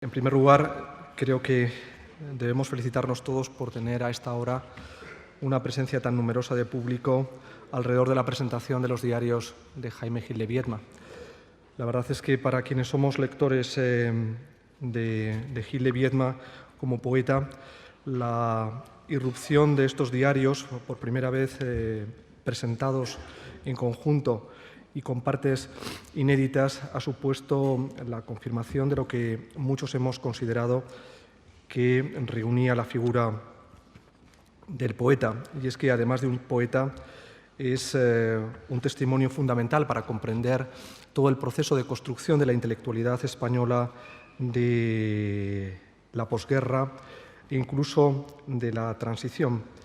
En primer lugar, creo que debemos felicitarnos todos por tener a esta hora una presencia tan numerosa de público alrededor de la presentación de los diarios de Jaime Gil de Biedma. La verdad es que para quienes somos lectores de Gil de Biedma como poeta, la irrupción de estos diarios, por primera vez presentados en conjunto y con partes inéditas, ha supuesto la confirmación de lo que muchos hemos considerado que reunía la figura del poeta. Y es que, además de un poeta, es un testimonio fundamental para comprender todo el proceso de construcción de la intelectualidad española de la posguerra e incluso de la transición.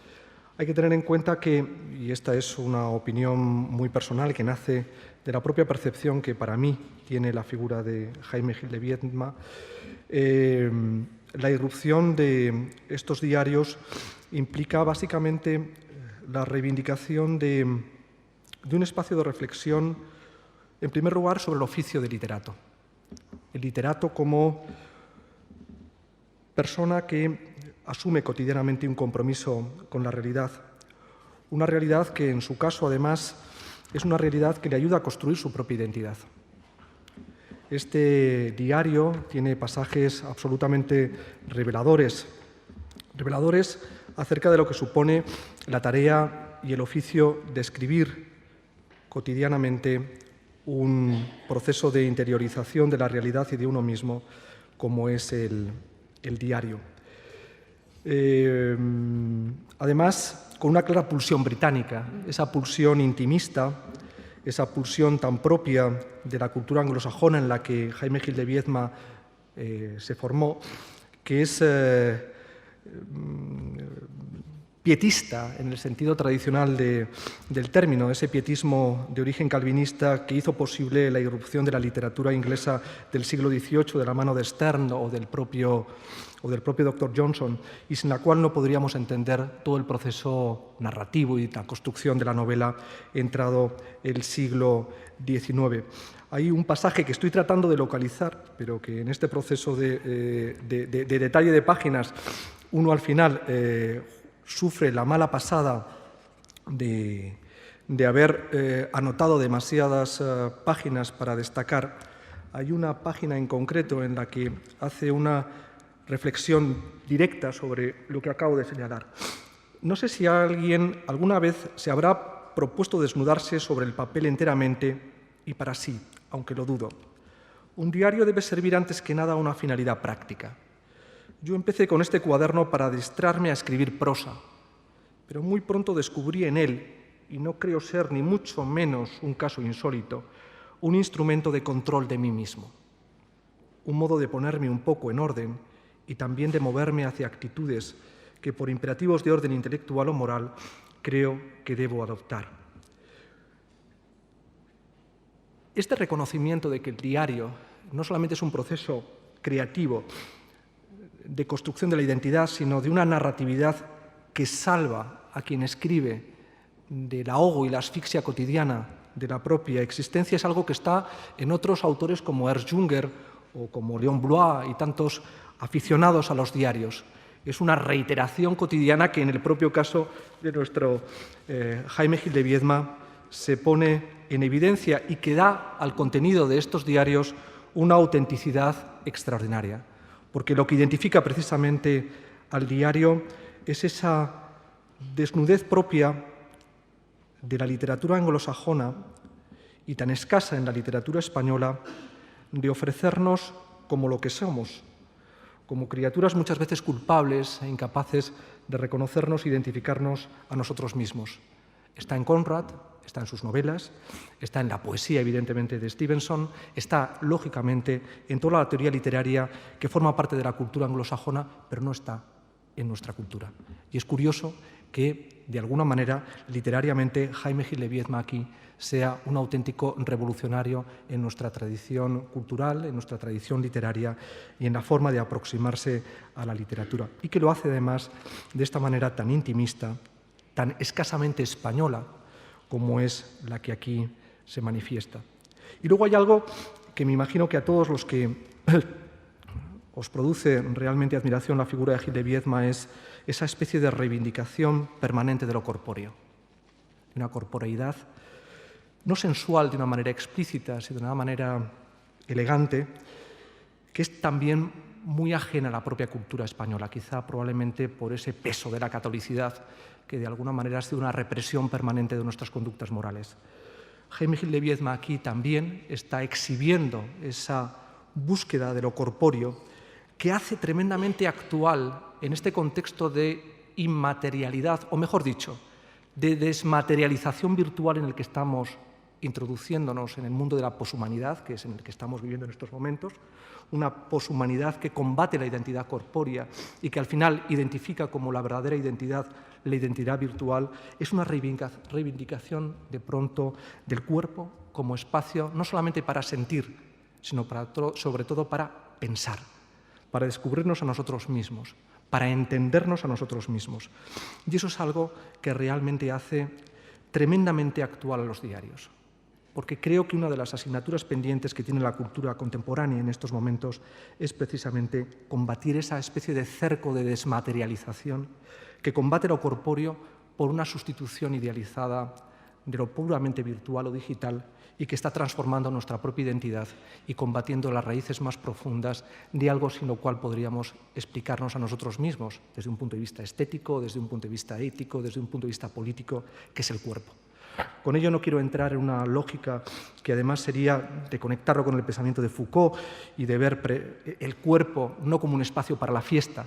Hay que tener en cuenta que, y esta es una opinión muy personal que nace de la propia percepción que para mí tiene la figura de Jaime Gil de Biedma, la irrupción de estos diarios implica básicamente la reivindicación de un espacio de reflexión, en primer lugar, sobre el oficio del literato. El literato como persona que asume cotidianamente un compromiso con la realidad, una realidad que en su caso además es una realidad que le ayuda a construir su propia identidad. Este diario tiene pasajes absolutamente reveladores acerca de lo que supone la tarea y el oficio de escribir cotidianamente un proceso de interiorización de la realidad y de uno mismo, como es el diario. Además, con una clara pulsión británica, esa pulsión intimista, esa pulsión tan propia de la cultura anglosajona en la que Jaime Gil de Biedma se formó, que es pietista en el sentido tradicional del término, ese pietismo de origen calvinista que hizo posible la irrupción de la literatura inglesa del siglo XVIII de la mano de Sterne o del propio Dr. Johnson, y sin la cual no podríamos entender todo el proceso narrativo y la construcción de la novela entrado el siglo XIX. Hay un pasaje que estoy tratando de localizar, pero que en este proceso de detalle de páginas, uno al final sufre la mala pasada de haber anotado demasiadas páginas para destacar. Hay una página en concreto en la que hace una reflexión directa sobre lo que acabo de señalar. No sé si alguien alguna vez se habrá propuesto desnudarse sobre el papel enteramente y para sí, aunque lo dudo. Un diario debe servir antes que nada a una finalidad práctica. Yo empecé con este cuaderno para distraerme a escribir prosa, pero muy pronto descubrí en él, y no creo ser ni mucho menos un caso insólito, un instrumento de control de mí mismo, un modo de ponerme un poco en orden y también de moverme hacia actitudes que por imperativos de orden intelectual o moral creo que debo adoptar. Este reconocimiento de que el diario no solamente es un proceso creativo de construcción de la identidad, sino de una narratividad que salva a quien escribe del ahogo y la asfixia cotidiana de la propia existencia, es algo que está en otros autores como Ernst Junger o como Léon Bloy y tantos aficionados a los diarios. Es una reiteración cotidiana que en el propio caso de nuestro Jaime Gil de Biedma se pone en evidencia y que da al contenido de estos diarios una autenticidad extraordinaria, porque lo que identifica precisamente al diario es esa desnudez propia de la literatura anglosajona y tan escasa en la literatura española de ofrecernos como lo que somos, como criaturas muchas veces culpables e incapaces de reconocernos e identificarnos a nosotros mismos. Está en Conrad, está en sus novelas, está en la poesía, evidentemente, de Stevenson, está, lógicamente, en toda la teoría literaria que forma parte de la cultura anglosajona, pero no está en nuestra cultura. Y es curioso que, de alguna manera, literariamente, Jaime Gil de Biedma aquí sea un auténtico revolucionario en nuestra tradición cultural, en nuestra tradición literaria y en la forma de aproximarse a la literatura. Y que lo hace, además, de esta manera tan intimista, tan escasamente española, como es la que aquí se manifiesta. Y luego hay algo que me imagino que a todos los que os produce realmente admiración la figura de Gil de Viedma es esa especie de reivindicación permanente de lo corpóreo, de una corporeidad no sensual de una manera explícita, sino de una manera elegante, que es también muy ajena a la propia cultura española, quizá probablemente por ese peso de la catolicidad que de alguna manera ha sido una represión permanente de nuestras conductas morales. Jaime Gil de Viedma aquí también está exhibiendo esa búsqueda de lo corpóreo que hace tremendamente actual en este contexto de inmaterialidad, o mejor dicho, de desmaterialización virtual en el que estamos introduciéndonos en el mundo de la poshumanidad, que es en el que estamos viviendo en estos momentos, una poshumanidad que combate la identidad corpórea y que al final identifica como la verdadera identidad la identidad virtual, es una reivindicación de pronto del cuerpo como espacio no solamente para sentir, sino sobre todo para pensar, para descubrirnos a nosotros mismos, para entendernos a nosotros mismos. Y eso es algo que realmente hace tremendamente actual a los diarios, porque creo que una de las asignaturas pendientes que tiene la cultura contemporánea en estos momentos es precisamente combatir esa especie de cerco de desmaterialización que combate lo corpóreo por una sustitución idealizada de lo puramente virtual o digital y que está transformando nuestra propia identidad y combatiendo las raíces más profundas de algo sin lo cual podríamos explicarnos a nosotros mismos, desde un punto de vista estético, desde un punto de vista ético, desde un punto de vista político, que es el cuerpo. Con ello no quiero entrar en una lógica que además sería de conectarlo con el pensamiento de Foucault y de ver el cuerpo no como un espacio para la fiesta,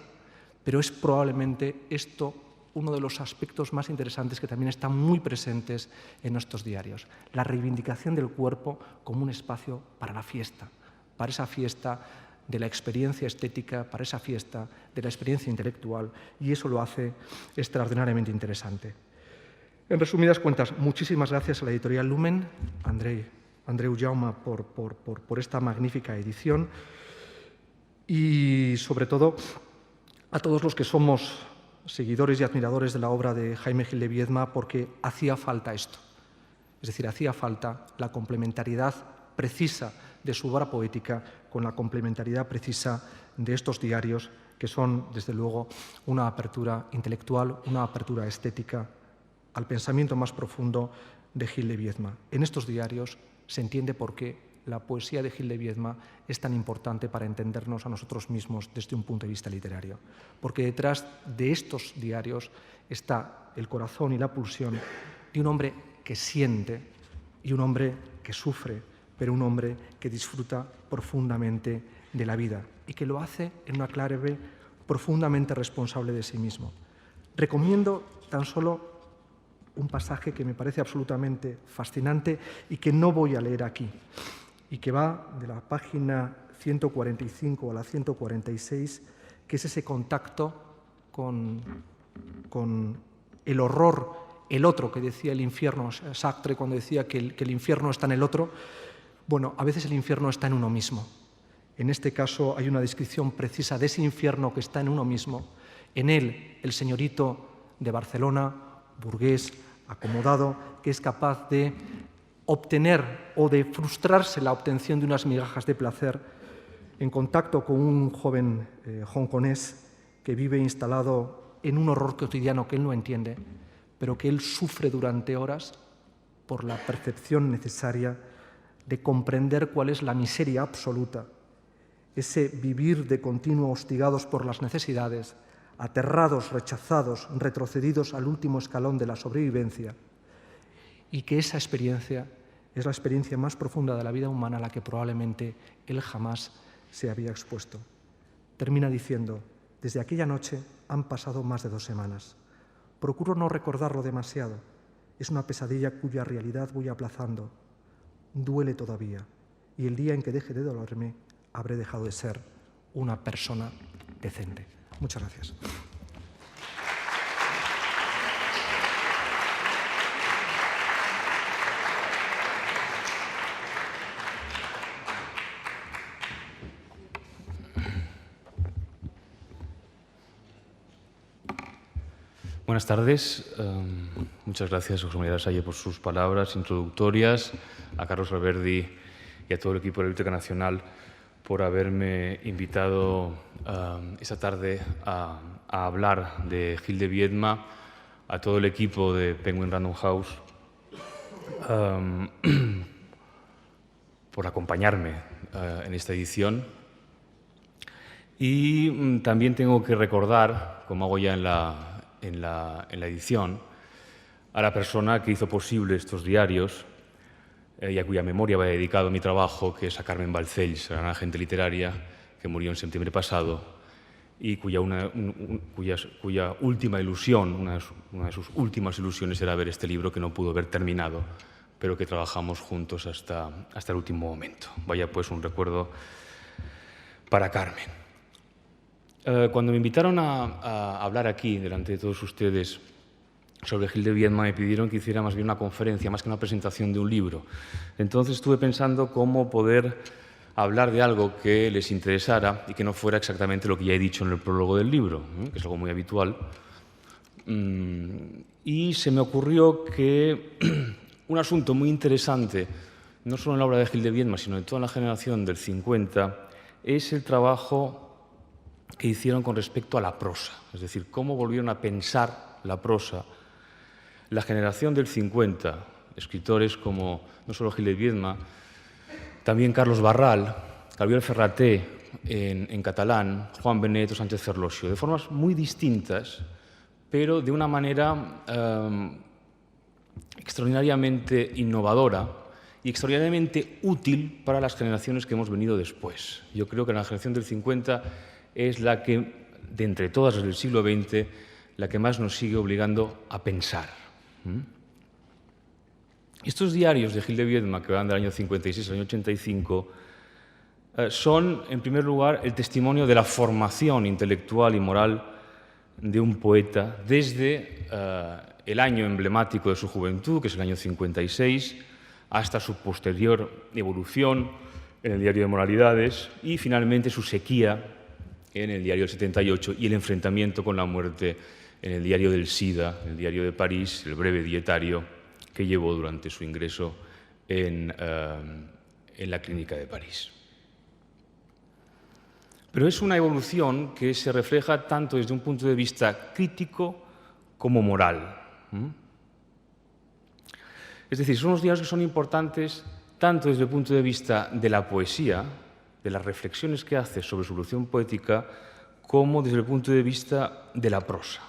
pero es probablemente esto uno de los aspectos más interesantes que también están muy presentes en nuestros diarios, la reivindicación del cuerpo como un espacio para la fiesta, para esa fiesta de la experiencia estética, para esa fiesta de la experiencia intelectual, y eso lo hace extraordinariamente interesante. En resumidas cuentas, muchísimas gracias a la editorial Lumen, Andreu Jaume, por esta magnífica edición y, sobre todo, a todos los que somos seguidores y admiradores de la obra de Jaime Gil de Viedma, porque hacía falta esto. Es decir, hacía falta la complementariedad precisa de su obra poética con la complementariedad precisa de estos diarios, que son, desde luego, una apertura intelectual, una apertura estética al pensamiento más profundo de Gil de Viedma. En estos diarios se entiende por qué la poesía de Gil de Viedma es tan importante para entendernos a nosotros mismos desde un punto de vista literario. Porque detrás de estos diarios está el corazón y la pulsión de un hombre que siente y un hombre que sufre, pero un hombre que disfruta profundamente de la vida y que lo hace en una clave profundamente responsable de sí mismo. Recomiendo tan solo un pasaje que me parece absolutamente fascinante y que no voy a leer aquí, y que va de la página 145 a la 146, que es ese contacto con el horror, el otro, que decía el infierno, Sartre cuando decía que el infierno está en el otro. Bueno, a veces el infierno está en uno mismo. En este caso hay una descripción precisa de ese infierno que está en uno mismo. En él, el señorito de Barcelona, burgués, acomodado, que es capaz de obtener o de frustrarse la obtención de unas migajas de placer en contacto con un joven hongkonés que vive instalado en un horror cotidiano que él no entiende, pero que él sufre durante horas por la percepción necesaria de comprender cuál es la miseria absoluta, ese vivir de continuo hostigados por las necesidades, aterrados, rechazados, retrocedidos al último escalón de la sobrevivencia, y que esa experiencia es la experiencia más profunda de la vida humana a la que probablemente él jamás se había expuesto. Termina diciendo: desde aquella noche han pasado más de 2 semanas. Procuro no recordarlo demasiado. Es una pesadilla cuya realidad voy aplazando. Duele todavía, y el día en que deje de dolerme habré dejado de ser una persona decente. Muchas gracias. Buenas tardes. Muchas gracias, José María Lasalle, por sus palabras introductorias, a Carlos Alberdi y a todo el equipo de la Biblioteca Nacional por haberme invitado esta tarde a hablar de Gil de Viedma, a todo el equipo de Penguin Random House, por acompañarme en esta edición. Y también tengo que recordar, como hago ya en la edición, a la persona que hizo posible estos diarios y a cuya memoria va dedicado mi trabajo, que es a Carmen Balcells, gran agente literaria, que murió en septiembre pasado y cuya última ilusión, una de sus últimas ilusiones era ver este libro que no pudo ver terminado, pero que trabajamos juntos hasta el último momento. Vaya pues un recuerdo para Carmen. Cuando me invitaron a hablar aquí, delante de todos ustedes, sobre Gil de Viedma, me pidieron que hiciera más bien una conferencia, más que una presentación de un libro. Entonces estuve pensando cómo poder hablar de algo que les interesara y que no fuera exactamente lo que ya he dicho en el prólogo del libro, que es algo muy habitual. Y se me ocurrió que un asunto muy interesante, no solo en la obra de Gil de Viedma, sino en toda la generación del 50, es el trabajo que hicieron con respecto a la prosa, es decir, cómo volvieron a pensar la prosa. La generación del 50, escritores como no solo Gil de Viedma, también Carlos Barral, Gabriel Ferraté en catalán, Juan Benet o Sánchez Ferlosio, de formas muy distintas, pero de una manera extraordinariamente innovadora y extraordinariamente útil para las generaciones que hemos venido después. Yo creo que la generación del 50 es la que, de entre todas las del siglo XX, la que más nos sigue obligando a pensar. Estos diarios de Gil de Viedma, que van del año 56 al año 85, son, en primer lugar, el testimonio de la formación intelectual y moral de un poeta desde el año emblemático de su juventud, que es el año 56, hasta su posterior evolución en el Diario de Moralidades y, finalmente, su sequía en el Diario del 78 y el enfrentamiento con la muerte en el Diario del SIDA, el Diario de París, el breve dietario que llevó durante su ingreso en la clínica de París. Pero es una evolución que se refleja tanto desde un punto de vista crítico como moral. Es decir, son unos diarios que son importantes tanto desde el punto de vista de la poesía, de las reflexiones que hace sobre su evolución poética, como desde el punto de vista de la prosa.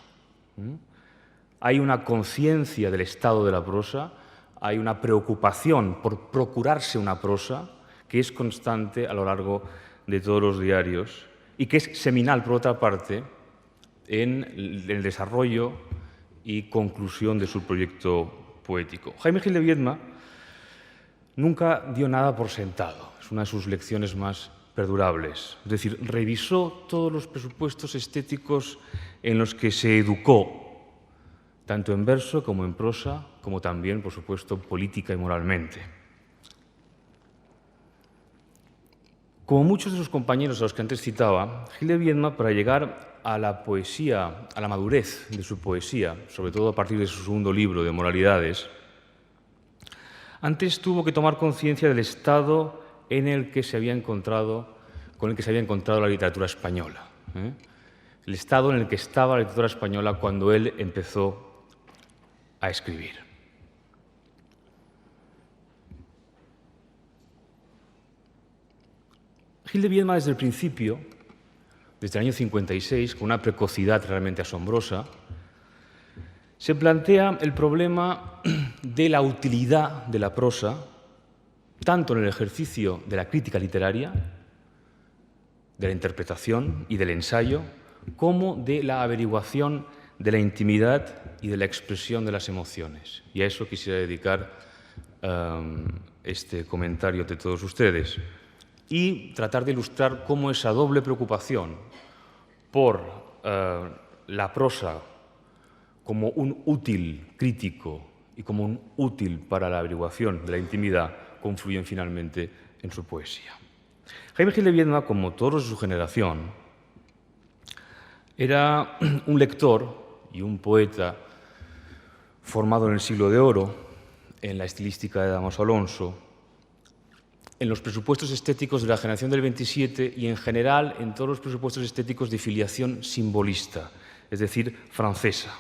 Hay una conciencia del estado de la prosa, hay una preocupación por procurarse una prosa que es constante a lo largo de todos los diarios y que es seminal, por otra parte, en el desarrollo y conclusión de su proyecto poético. Jaime Gil de Viedma nunca dio nada por sentado, es una de sus lecciones más perdurables. Es decir, revisó todos los presupuestos estéticos en los que se educó, tanto en verso como en prosa, como también, por supuesto, política y moralmente. Como muchos de sus compañeros a los que antes citaba, Gil de Viedma, para llegar a la poesía, a la madurez de su poesía, sobre todo a partir de su segundo libro, de Moralidades, antes tuvo que tomar conciencia del estado en el que se había encontrado, con el que se había encontrado la literatura española. El estado en el que estaba la literatura española cuando él empezó a escribir. Gil de Viedma, desde el principio, desde el año 56, con una precocidad realmente asombrosa, se plantea el problema de la utilidad de la prosa, tanto en el ejercicio de la crítica literaria, de la interpretación y del ensayo, como de la averiguación de la intimidad y de la expresión de las emociones. Y a eso quisiera dedicar este comentario de todos ustedes. Y tratar de ilustrar cómo esa doble preocupación por la prosa como un útil crítico y como un útil para la averiguación de la intimidad confluyen finalmente en su poesía. Jaime Gil de Viedma, como todos los de su generación, era un lector y un poeta formado en el siglo de oro, en la estilística de Dámaso Alonso, en los presupuestos estéticos de la generación del 27 y en general en todos los presupuestos estéticos de filiación simbolista, es decir, francesa.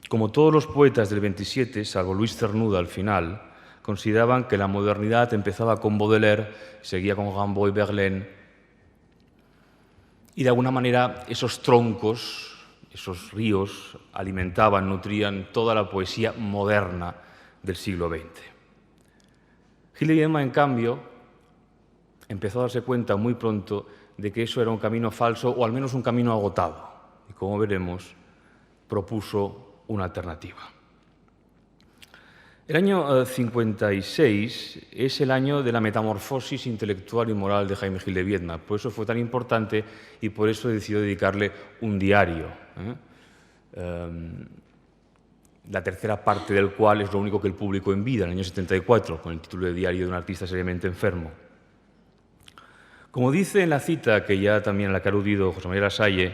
Como todos los poetas del 27, salvo Luis Cernuda al final, consideraban que la modernidad empezaba con Baudelaire, seguía con Rimbaud y Verlaine, y de alguna manera esos troncos, esos ríos, alimentaban, nutrían toda la poesía moderna del siglo XX. Gil de Viedma, en cambio, empezó a darse cuenta muy pronto de que eso era un camino falso o al menos un camino agotado. Y como veremos, propuso una alternativa. El año 56 es el año de la metamorfosis intelectual y moral de Jaime Gil de Viedma. Por eso fue tan importante y por eso decidió dedicarle un diario, la tercera parte del cual es lo único que él publicó en vida, en el año 74, con el título de Diario de un artista seriamente enfermo. Como dice en la cita, que ya también a la que ha aludido José María Lasalle,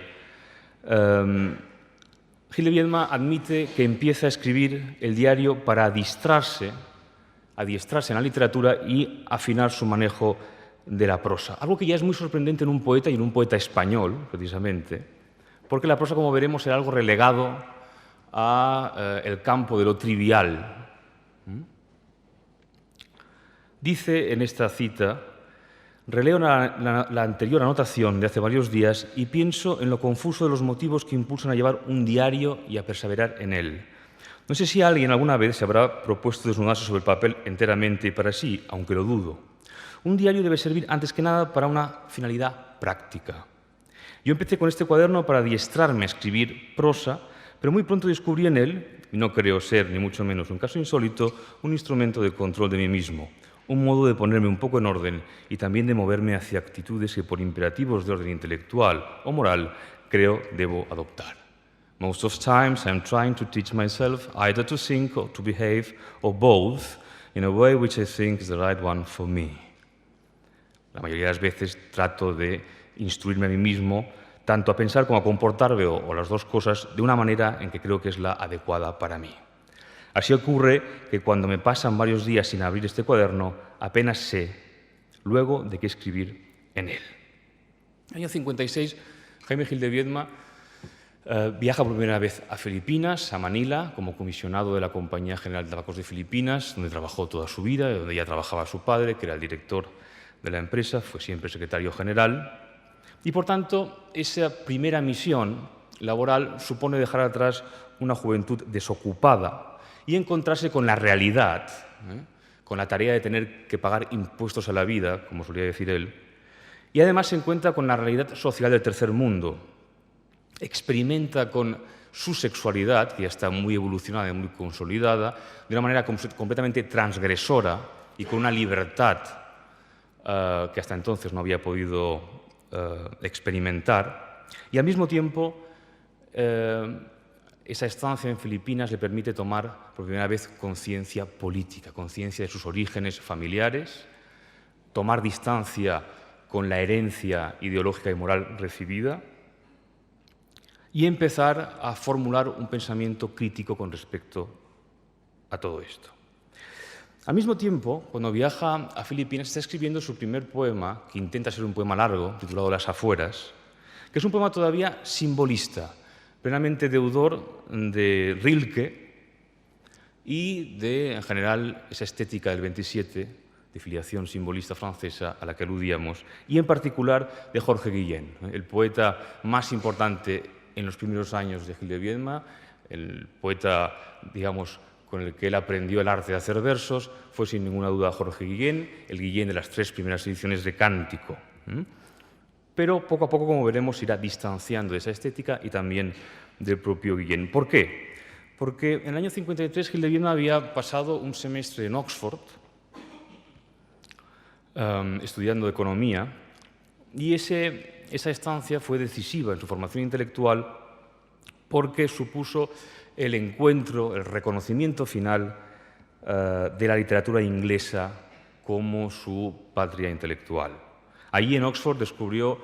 Gil de Viedma admite que empieza a escribir el diario para adiestrarse en la literatura y afinar su manejo de la prosa. Algo que ya es muy sorprendente en un poeta y en un poeta español, precisamente, porque la prosa, como veremos, era algo relegado al campo de lo trivial. Dice en esta cita: releo la anterior anotación de hace varios días y pienso en lo confuso de los motivos que impulsan a llevar un diario y a perseverar en él. No sé si alguien alguna vez se habrá propuesto desnudarse sobre el papel enteramente y para sí, aunque lo dudo. Un diario debe servir antes que nada para una finalidad práctica. Yo empecé con este cuaderno para adiestrarme a escribir prosa, pero muy pronto descubrí en él, y no creo ser ni mucho menos un caso insólito, un instrumento de control de mí mismo, un modo de ponerme un poco en orden y también de moverme hacia actitudes que por imperativos de orden intelectual o moral creo debo adoptar. Most of times I'm trying to teach myself either to think or to behave or both in a way which I think is the right one for me. La mayoría de las veces trato de instruirme a mí mismo tanto a pensar como a comportarme o las dos cosas de una manera en que creo que es la adecuada para mí. Así ocurre que cuando me pasan varios días sin abrir este cuaderno, apenas sé luego de qué escribir en él. En el año 56, Jaime Gil de Viedma viaja por primera vez a Filipinas, a Manila, como comisionado de la Compañía General de Tabacos de Filipinas, donde trabajó toda su vida, donde ya trabajaba su padre, que era el director de la empresa, fue siempre secretario general. Y, por tanto, esa primera misión laboral supone dejar atrás una juventud desocupada y encontrarse con la realidad, con la tarea de tener que pagar impuestos a la vida, como solía decir él, y además se encuentra con la realidad social del tercer mundo. Experimenta con su sexualidad, que ya está muy evolucionada y muy consolidada, de una manera completamente transgresora y con una libertad que hasta entonces no había podido experimentar, y al mismo tiempo esa estancia en Filipinas le permite tomar por primera vez conciencia política, conciencia de sus orígenes familiares, tomar distancia con la herencia ideológica y moral recibida y empezar a formular un pensamiento crítico con respecto a todo esto. Al mismo tiempo, cuando viaja a Filipinas, está escribiendo su primer poema, que intenta ser un poema largo, titulado Las afueras, que es un poema todavía simbolista, plenamente deudor de Rilke y de, en general, esa estética del 27, de filiación simbolista francesa a la que aludíamos, y en particular de Jorge Guillén, el poeta más importante en los primeros años de Gil de Viedma, el poeta, digamos, con el que él aprendió el arte de hacer versos, fue sin ninguna duda Jorge Guillén, el Guillén de las 3 primeras ediciones de Cántico. Pero poco a poco, como veremos, irá distanciando de esa estética y también del propio Guillén. ¿Por qué? Porque en el año 53 Gil de Viedma había pasado un semestre en Oxford estudiando economía y esa estancia fue decisiva en su formación intelectual porque supuso el encuentro, el reconocimiento final de la literatura inglesa como su patria intelectual. Allí en Oxford descubrió,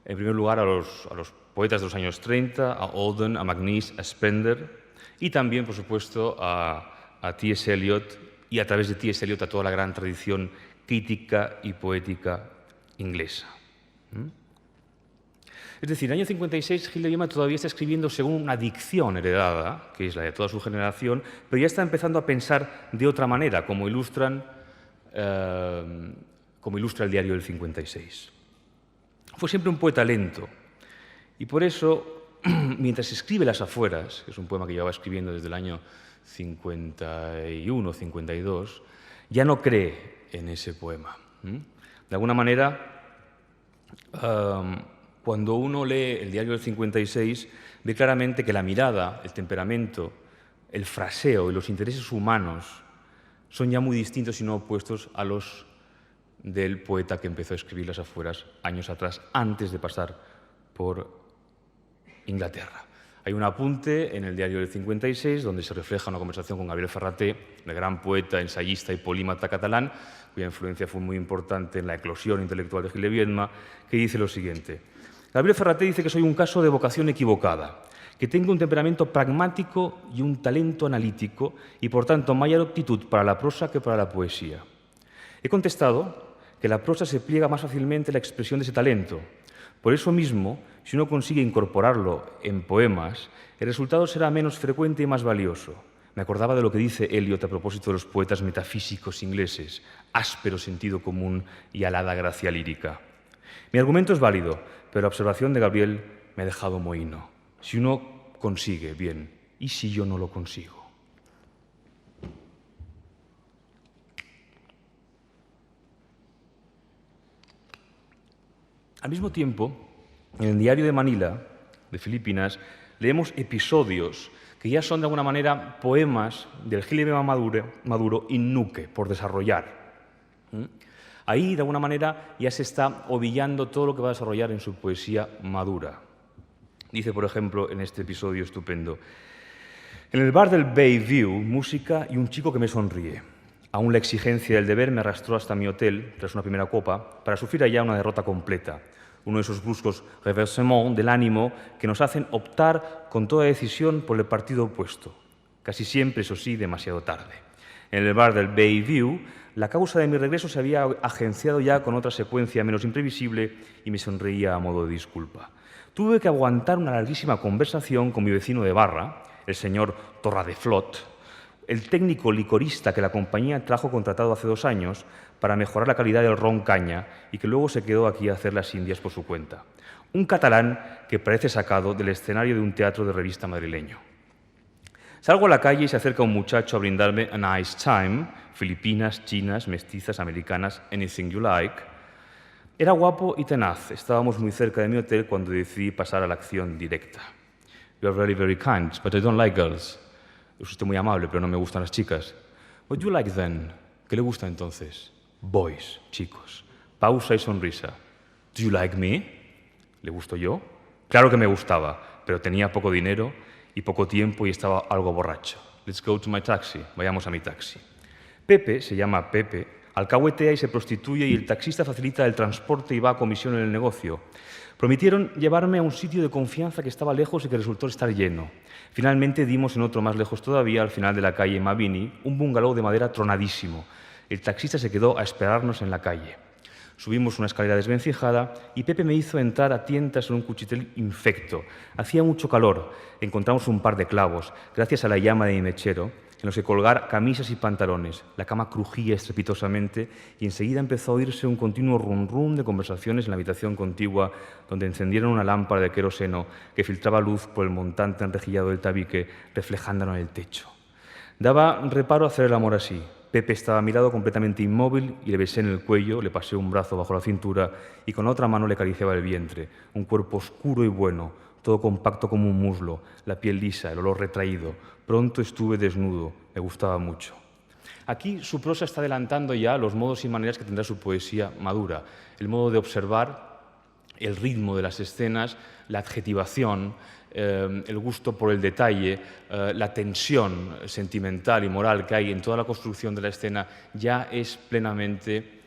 en primer lugar, a los poetas de los años 30, a Auden, a McNeice, a Spender, y también, por supuesto, a T.S. Eliot, y a través de T.S. Eliot a toda la gran tradición crítica y poética inglesa. Es decir, en el año 56 Gil de Viedma todavía está escribiendo según una dicción heredada, que es la de toda su generación, pero ya está empezando a pensar de otra manera, como ilustra el diario del 56. Fue siempre un poeta lento, y por eso, mientras escribe Las afueras, que es un poema que llevaba escribiendo desde el año 51, 52, ya no cree en ese poema. De alguna manera, cuando uno lee el diario del 56, ve claramente que la mirada, el temperamento, el fraseo y los intereses humanos son ya muy distintos y no opuestos a los del poeta que empezó a escribir Las afueras años atrás, antes de pasar por Inglaterra. Hay un apunte en el diario del 56 donde se refleja una conversación con Gabriel Ferraté, el gran poeta, ensayista y polímata catalán, cuya influencia fue muy importante en la eclosión intelectual de Gil de Viedma, que dice lo siguiente. Gabriel Ferraté dice que soy un caso de vocación equivocada, que tengo un temperamento pragmático y un talento analítico y, por tanto, mayor aptitud para la prosa que para la poesía. He contestado que la prosa se pliega más fácilmente a la expresión de ese talento. Por eso mismo, si uno consigue incorporarlo en poemas, el resultado será menos frecuente y más valioso. Me acordaba de lo que dice Eliot a propósito de los poetas metafísicos ingleses, áspero sentido común y alada gracia lírica. Mi argumento es válido, pero la observación de Gabriel me ha dejado mohino. Si uno consigue, bien, ¿y si yo no lo consigo? Al mismo tiempo, en el diario de Manila, de Filipinas, leemos episodios que ya son de alguna manera poemas del Gil de Viedma Maduro in nuque, por desarrollar. Ahí, de alguna manera, ya se está ovillando todo lo que va a desarrollar en su poesía madura. Dice, por ejemplo, en este episodio estupendo, en el bar del Bayview, música y un chico que me sonríe. Aún la exigencia del deber me arrastró hasta mi hotel, tras una primera copa, para sufrir allá una derrota completa. Uno de esos bruscos reversements del ánimo que nos hacen optar con toda decisión por el partido opuesto. Casi siempre, eso sí, demasiado tarde. En el bar del Bayview, la causa de mi regreso se había agenciado ya con otra secuencia menos imprevisible y me sonreía a modo de disculpa. Tuve que aguantar una larguísima conversación con mi vecino de barra, el señor Torradeflot, el técnico licorista que la compañía trajo contratado hace 2 años para mejorar la calidad del ron caña y que luego se quedó aquí a hacer las indias por su cuenta. Un catalán que parece sacado del escenario de un teatro de revista madrileño. Salgo a la calle y se acerca un muchacho a brindarme a nice time, filipinas, chinas, mestizas, americanas, anything you like. Era guapo y tenaz. Estábamos muy cerca de mi hotel cuando decidí pasar a la acción directa. You are very, very kind, but I don't like girls. Es usted muy amable, pero no me gustan las chicas. What do you like then? ¿Qué le gusta entonces? Boys, chicos. Pausa y sonrisa. Do you like me? ¿Le gusto yo? Claro que me gustaba, pero tenía poco dinero y poco tiempo y estaba algo borracho. Let's go to my taxi. Vayamos a mi taxi. Pepe, se llama Pepe, alcahuetea y se prostituye y el taxista facilita el transporte y va a comisión en el negocio. Prometieron llevarme a un sitio de confianza que estaba lejos y que resultó estar lleno. Finalmente dimos en otro más lejos todavía, al final de la calle Mabini, un bungalow de madera tronadísimo. El taxista se quedó a esperarnos en la calle. Subimos una escalera desvencijada y Pepe me hizo entrar a tientas en un cuchitril infecto. Hacía mucho calor. Encontramos un par de clavos, gracias a la llama de mi mechero, en los que colgar camisas y pantalones. La cama crujía estrepitosamente y enseguida empezó a oírse un continuo rum-rum de conversaciones en la habitación contigua, donde encendieron una lámpara de queroseno que filtraba luz por el montante enrejillado del tabique, reflejándolo en el techo. Daba reparo hacer el amor así. Pepe estaba a mi lado completamente inmóvil y le besé en el cuello, le pasé un brazo bajo la cintura y con la otra mano le acariciaba el vientre. Un cuerpo oscuro y bueno, todo compacto como un muslo, la piel lisa, el olor retraído. Pronto estuve desnudo, me gustaba mucho. Aquí su prosa está adelantando ya los modos y maneras que tendrá su poesía madura. El modo de observar, el ritmo de las escenas, la adjetivación, el gusto por el detalle, la tensión sentimental y moral que hay en toda la construcción de la escena ya es plenamente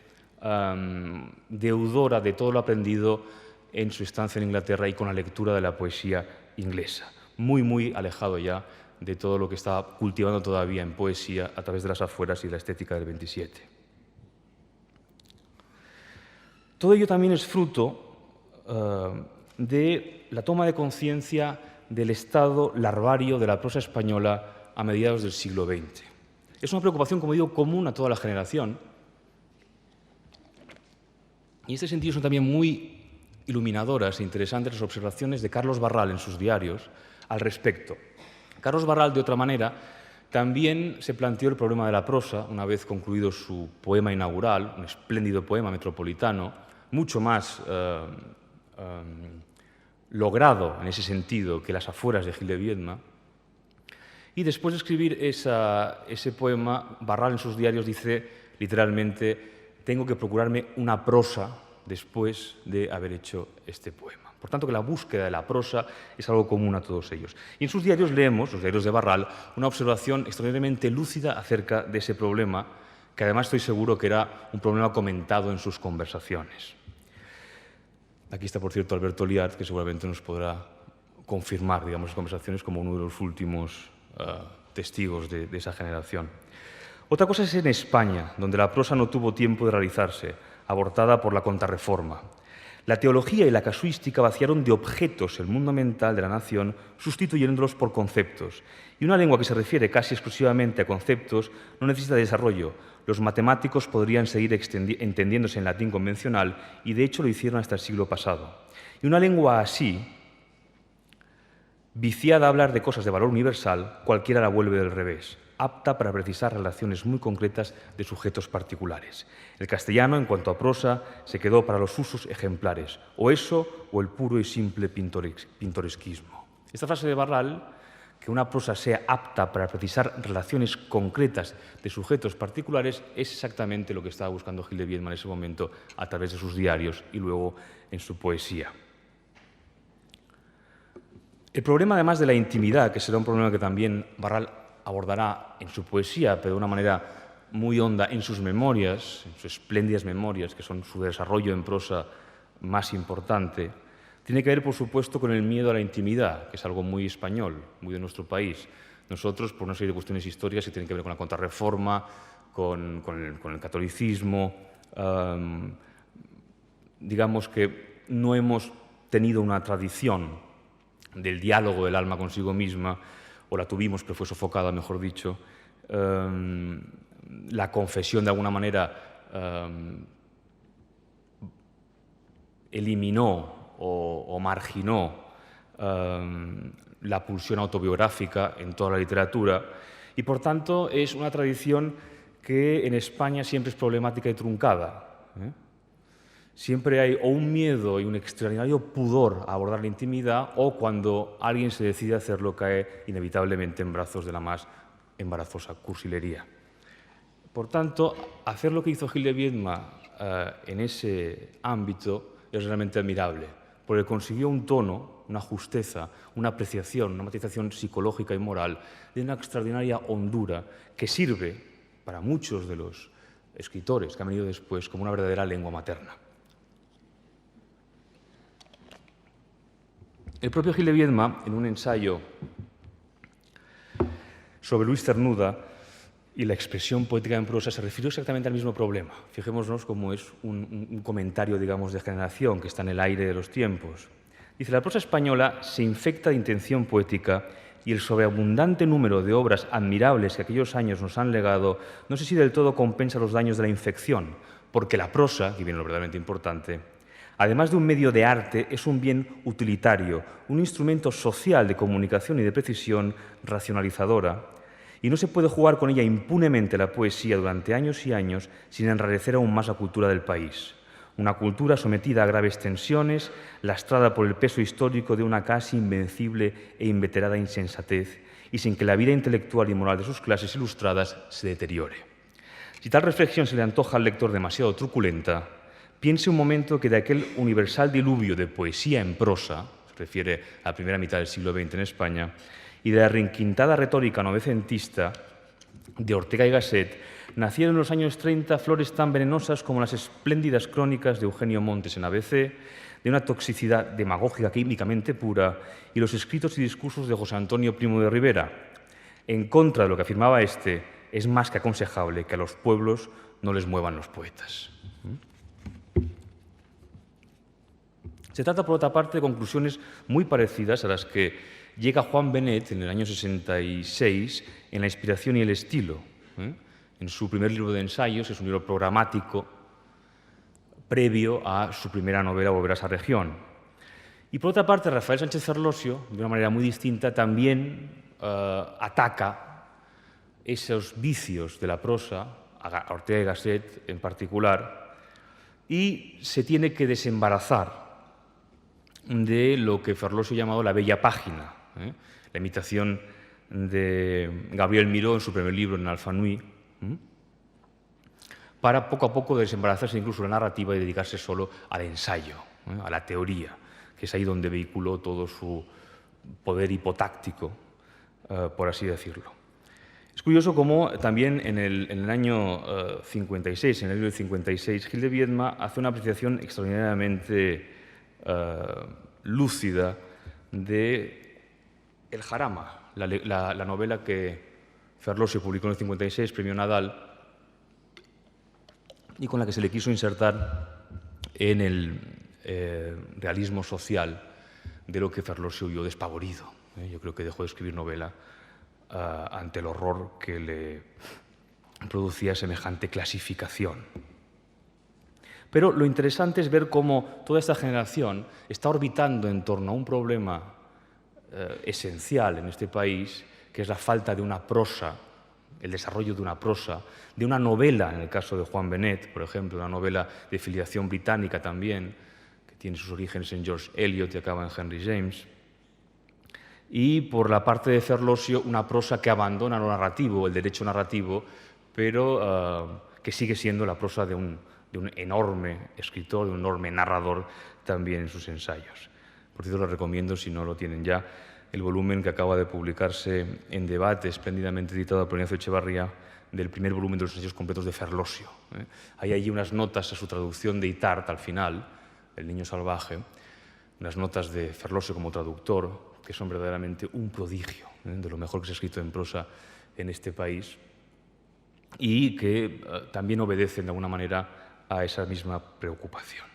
deudora de todo lo aprendido en su estancia en Inglaterra y con la lectura de la poesía inglesa. Muy, muy alejado ya de todo lo que está cultivando todavía en poesía a través de las afueras y la estética del 27. Todo ello también es fruto de la toma de conciencia del estado larvario de la prosa española a mediados del siglo XX. Es una preocupación, como digo, común a toda la generación. Y en este sentido son también muy iluminadoras e interesantes las observaciones de Carlos Barral en sus diarios al respecto. Carlos Barral, de otra manera, también se planteó el problema de la prosa una vez concluido su poema inaugural, un espléndido poema metropolitano, mucho más logrado en ese sentido que las afueras de Gil de Viedma. Y después de escribir ese poema, Barral en sus diarios dice literalmente: tengo que procurarme una prosa después de haber hecho este poema. Por tanto, que la búsqueda de la prosa es algo común a todos ellos. Y en sus diarios leemos, los diarios de Barral, una observación extraordinariamente lúcida acerca de ese problema, que además estoy seguro que era un problema comentado en sus conversaciones. Aquí está, por cierto, Alberto Liart, que seguramente nos podrá confirmar, digamos, las conversaciones como uno de los últimos testigos de esa generación. Otra cosa es en España, donde la prosa no tuvo tiempo de realizarse, abortada por la Contrarreforma. La teología y la casuística vaciaron de objetos el mundo mental de la nación, sustituyéndolos por conceptos. Y una lengua que se refiere casi exclusivamente a conceptos no necesita desarrollo. Los matemáticos podrían seguir entendiéndose en latín convencional y, de hecho, lo hicieron hasta el siglo pasado. Y una lengua así, viciada a hablar de cosas de valor universal, cualquiera la vuelve del revés, apta para precisar relaciones muy concretas de sujetos particulares. El castellano, en cuanto a prosa, se quedó para los usos ejemplares, o eso o el puro y simple pintoresquismo. Esta frase de Barral, que una prosa sea apta para precisar relaciones concretas de sujetos particulares, es exactamente lo que estaba buscando Gil de Viedma en ese momento a través de sus diarios y luego en su poesía. El problema, además de la intimidad, que será un problema que también Barral abordará en su poesía, pero de una manera muy honda en sus memorias, en sus espléndidas memorias, que son su desarrollo en prosa más importante, tiene que ver, por supuesto, con el miedo a la intimidad, que es algo muy español, muy de nuestro país. Nosotros, por una serie de cuestiones históricas que tienen que ver con la Contrarreforma, con el catolicismo, digamos que no hemos tenido una tradición del diálogo del alma consigo misma, o la tuvimos, pero fue sofocada, mejor dicho. La confesión, de alguna manera, eliminó o marginó la pulsión autobiográfica en toda la literatura y, por tanto, es una tradición que en España siempre es problemática y truncada. Siempre hay o un miedo y un extraordinario pudor a abordar la intimidad, o cuando alguien se decide a hacerlo cae inevitablemente en brazos de la más embarazosa cursilería. Por tanto, hacer lo que hizo Gil de Viedma en ese ámbito es realmente admirable, porque consiguió un tono, una justeza, una apreciación, una matización psicológica y moral de una extraordinaria hondura que sirve para muchos de los escritores que han venido después como una verdadera lengua materna. El propio Gil de Viedma, en un ensayo sobre Luis Cernuda y la expresión poética en prosa, se refirió exactamente al mismo problema. Fijémonos cómo es un comentario, digamos, de generación que está en el aire de los tiempos. Dice: la prosa española se infecta de intención poética y el sobreabundante número de obras admirables que aquellos años nos han legado no sé si del todo compensa los daños de la infección, porque la prosa, y viene lo verdaderamente importante, además de un medio de arte, es un bien utilitario, un instrumento social de comunicación y de precisión racionalizadora, y no se puede jugar con ella impunemente la poesía durante años y años sin enrarecer aún más la cultura del país. Una cultura sometida a graves tensiones, lastrada por el peso histórico de una casi invencible e inveterada insensatez, y sin que la vida intelectual y moral de sus clases ilustradas se deteriore. Si tal reflexión se le antoja al lector demasiado truculenta, piense un momento que de aquel universal diluvio de poesía en prosa, se refiere a la primera mitad del siglo XX en España, y de la requintada retórica novecentista de Ortega y Gasset, nacieron en los años 30 flores tan venenosas como las espléndidas crónicas de Eugenio Montes en ABC, de una toxicidad demagógica químicamente pura, y los escritos y discursos de José Antonio Primo de Rivera. En contra de lo que afirmaba este, es más que aconsejable que a los pueblos no les muevan los poetas. Se trata, por otra parte, de conclusiones muy parecidas a las que llega Juan Benet en el año 66 en La inspiración y el estilo, en su primer libro de ensayos. Es un libro programático previo a su primera novela, Volver a esa región. Y por otra parte, Rafael Sánchez Ferlosio, de una manera muy distinta, también ataca esos vicios de la prosa, a Ortega y Gasset en particular, y se tiene que desembarazar de lo que Ferlosio ha llamado la bella página, la imitación de Gabriel Miró en su primer libro, en Alpha Nui, para poco a poco desembarazarse incluso de la narrativa y dedicarse solo al ensayo, a la teoría, que es ahí donde vehiculó todo su poder hipotáctico, por así decirlo. Es curioso cómo también en el año 56, en el libro del 56, Gil de Viedma hace una apreciación extraordinariamente lúcida de El Jarama, la novela que Ferlosio publicó en el 56, premio Nadal, y con la que se le quiso insertar en el realismo social de lo que Ferlosio vio despavorido. Yo creo que dejó de escribir novela ante el horror que le producía semejante clasificación. Pero lo interesante es ver cómo toda esta generación está orbitando en torno a un problema esencial en este país, que es la falta de una prosa, el desarrollo de una prosa, de una novela, en el caso de Juan Benet, por ejemplo, una novela de filiación británica también, que tiene sus orígenes en George Eliot y acaba en Henry James. Y por la parte de Ferlosio, una prosa que abandona lo narrativo, el derecho narrativo, pero que sigue siendo la prosa de un enorme escritor, de un enorme narrador también en sus ensayos. Por cierto, les recomiendo, si no lo tienen ya, el volumen que acaba de publicarse en Debate, espléndidamente editado por Ignacio Echevarría, del primer volumen de los ensayos completos de Ferlosio. Hay allí unas notas a su traducción de Itard, al final, El niño salvaje, unas notas de Ferlosio como traductor, que son verdaderamente un prodigio, de lo mejor que se ha escrito en prosa en este país, y que también obedecen de alguna manera a esa misma preocupación.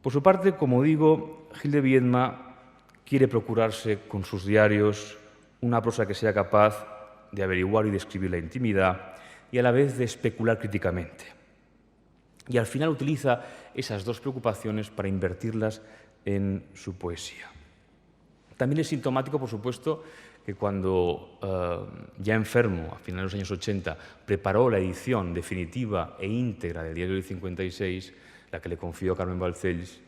Por su parte, como digo, Gil de Viedma quiere procurarse con sus diarios una prosa que sea capaz de averiguar y describir la intimidad y a la vez de especular críticamente. Y al final utiliza esas dos preocupaciones para invertirlas en su poesía. También es sintomático, por supuesto, que cuando ya enfermo, a finales de los años 80, preparó la edición definitiva e íntegra del Diario del 56, la que le confió Carmen Balcells,